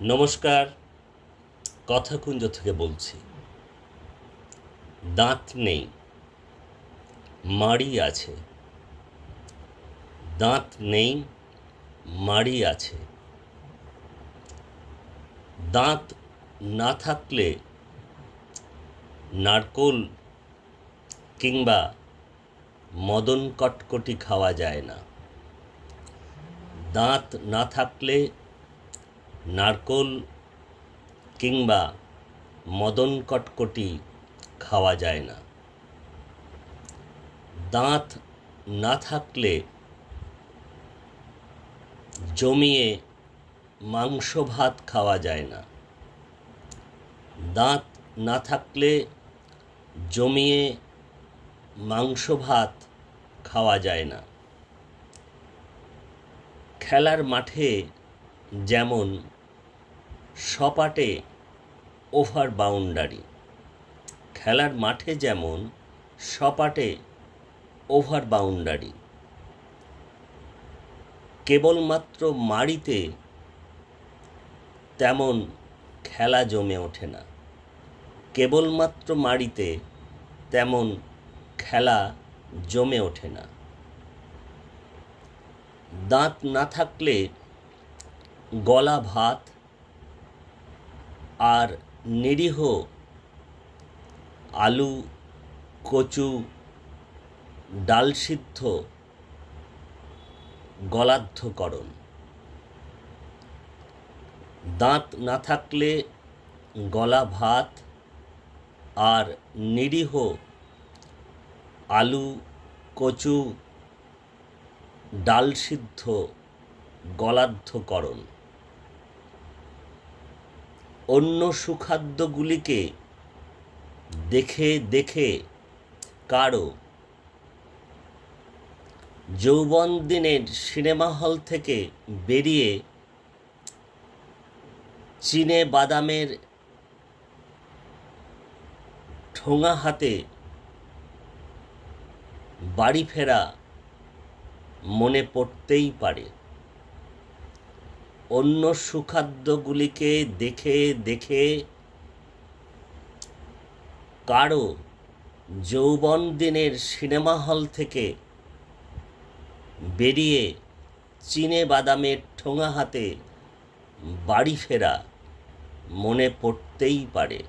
নমস্কার, কথাকুঞ্জ থেকে বলছি। দাঁত নেই, মাড়ি আছে। দাঁত নেই, মাড়ি আছে। দাঁত না থাকলে নারকোল কিংবা মদন কটকটি খাওয়া যায় না। দাঁত না থাকলে নারকোল কিংবা মদন কটকটি খাওয়া যায় না। দাঁত না থাকলে জমিয়ে মাংস ভাত খাওয়া যায় না। দাঁত না থাকলে জমিয়ে মাংস ভাত খাওয়া যায় না। খেলার মাঠে যেমন সপাটে ওভার বাউন্ডারি, খেলার মাঠে যেমন সপাটে ওভার বাউন্ডারি, কেবলমাত্র মাড়িতে তেমন খেলা জমে ওঠে না। কেবলমাত্র মাড়িতে তেমন খেলা জমে ওঠে না। দাঁত না থাকলে গলা ভাত আর নিরীহ আলু, কচু, ডাল সিদ্ধ গলাধ্যকরণ। দাঁত না থাকলে গলা ভাত আর নিরীহ আলু, কচু, ডাল সিদ্ধ গলাধ্যকরণ। অন্য সুখাদ্যগুলিকে দেখে দেখে কারো যৌবন দিনের সিনেমা হল থেকে বেরিয়ে চিনে বাদামের ঠোঙা হাতে বাড়ি ফেরা মনে পড়তেই পারে। অন্য সুখাদ্যগুলিকে দেখে দেখে কারো যৌবন দিনের সিনেমা হল থেকে বেরিয়ে চিনে বাদামের ঠোঙা হাতে বাড়ি ফেরা মনে পড়তেই পারে।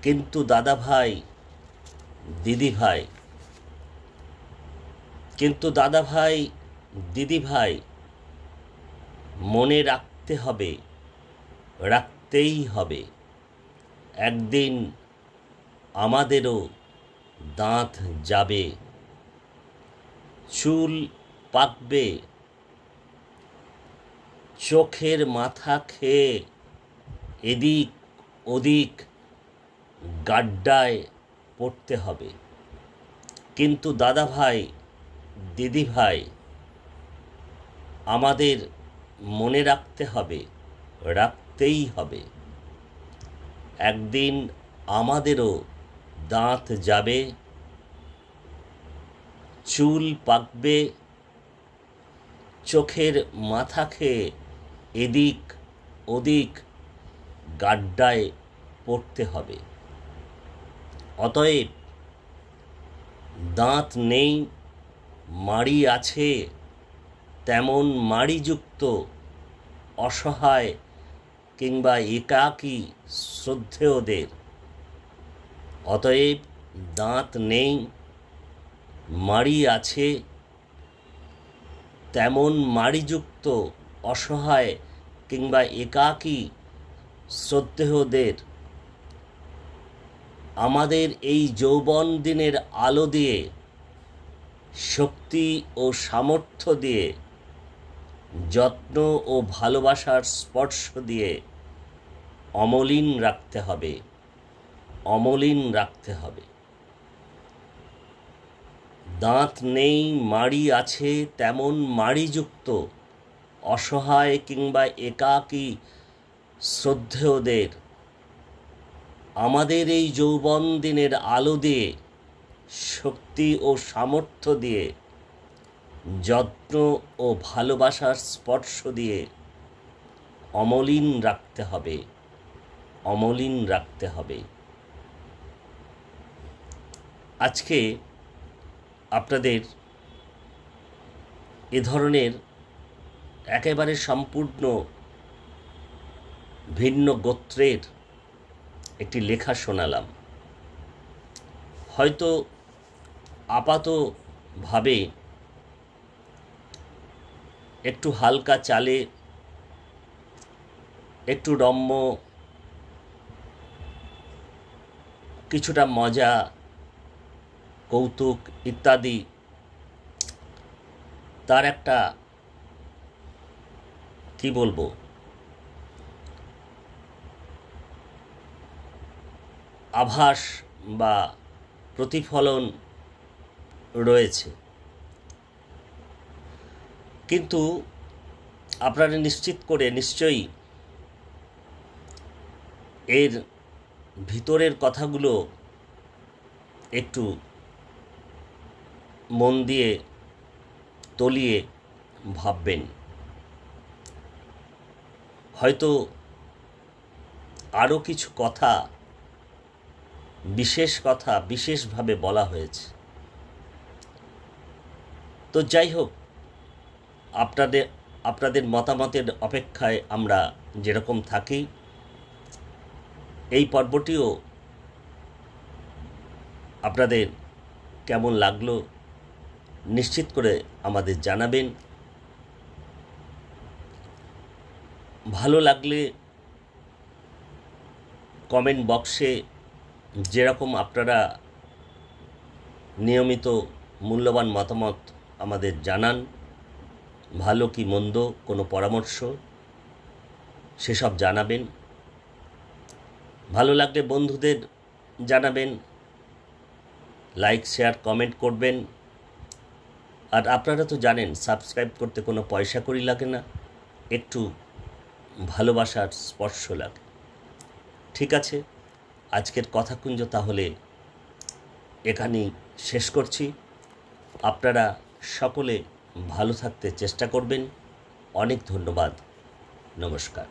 কিন্তু দাদা ভাই, দিদি ভাই, দিদি ভাই, মনে রাখতে হবে, রাখতেই হবে, একদিন আমাদেরও দাঁত যাবে, চুল পাকবে, চোখের মাথা খেয়ে এদিক ওদিক গাড্ডায় পড়তে হবে। কিন্তু দাদা ভাই, দিদি ভাই, আমাদের মনে রাখতে হবে, রাখতেই হবে, একদিন আমাদেরও দাঁত যাবে, চুল পাকবে, চোখের মাথা খেয়ে এদিক ওদিক গাড্ডায় পড়তে হবে। অতএব দাঁত নেই, মাড়ি আছে, তেমন মাড়িযুক্ত অসহায় কিংবা একাকী শ্রদ্ধেয়দের। অতএব দাঁত নেই, মাড়ি আছে, তেমন মাড়িযুক্ত অসহায় কিংবা একাকী শ্রদ্ধেয়দের আমাদের এই যৌবন দিনের আলো দিয়ে, শক্তি ও সামর্থ্য দিয়ে, যত্ন ও ভালোবাসার স্পর্শ দিয়ে অমলিন রাখতে হবে, অমলিন রাখতে হবে। দাঁত নেই, মাড়ি আছে, তেমন মাড়িযুক্ত অসহায় কিংবা একাকী শ্রদ্ধেয়দের আমাদের এই যৌবন দিনের আলো দিয়ে, শক্তি ও সামর্থ্য দিয়ে, যত্ন ও ভালোবাসার স্পর্শ দিয়ে অমলিন রাখতে হবে, অমলিন রাখতে হবে। আজকে আপনাদের এ ধরনের একেবারে সম্পূর্ণ ভিন্ন গোত্রের একটি লেখা শোনালাম। হয়তো আপাতভাবে একটু হালকা চালে, একটু রম্য, কিছুটা মজা, কৌতুক ইত্যাদি তার একটা কি বলবো আভাস বা প্রতিফলন রয়েছে, কিন্তু আপনারা নিশ্চিত করে নিশ্চয়ই এর ভিতরের কথাগুলো একটু মন দিয়ে তলিয়ে ভাববেন। হয়তো আরও কিছু কথা, বিশেষ কথা বিশেষভাবে বলা হয়েছে। তো যাই হোক, আপনাদের মতামতের অপেক্ষায় আমরা যেরকম থাকি, এই পর্বটিও আপনাদের কেমন লাগলো নিশ্চিত করে আমাদের জানাবেন। ভালো লাগলে কমেন্ট বক্সে যেরকম আপনারা নিয়মিত মূল্যবান মতামত আমাদের জানান, ভালো কি মন্দ কোনো পরামর্শ সেসব জানাবেন। ভালো লাগলে বন্ধুদের জানাবেন, লাইক শেয়ার কমেন্ট করবেন। আর আপনারা তো জানেন সাবস্ক্রাইব করতে কোনো পয়সা কড়ি লাগে না, একটু ভালোবাসার স্পর্শ লাগে। ঠিক আছে, আজকের কথাকুঞ্জ তাহলে এখানেই শেষ করছি। আপনারা সকলে ভালো থাকতে চেষ্টা করবেন। অনেক ধন্যবাদ, নমস্কার।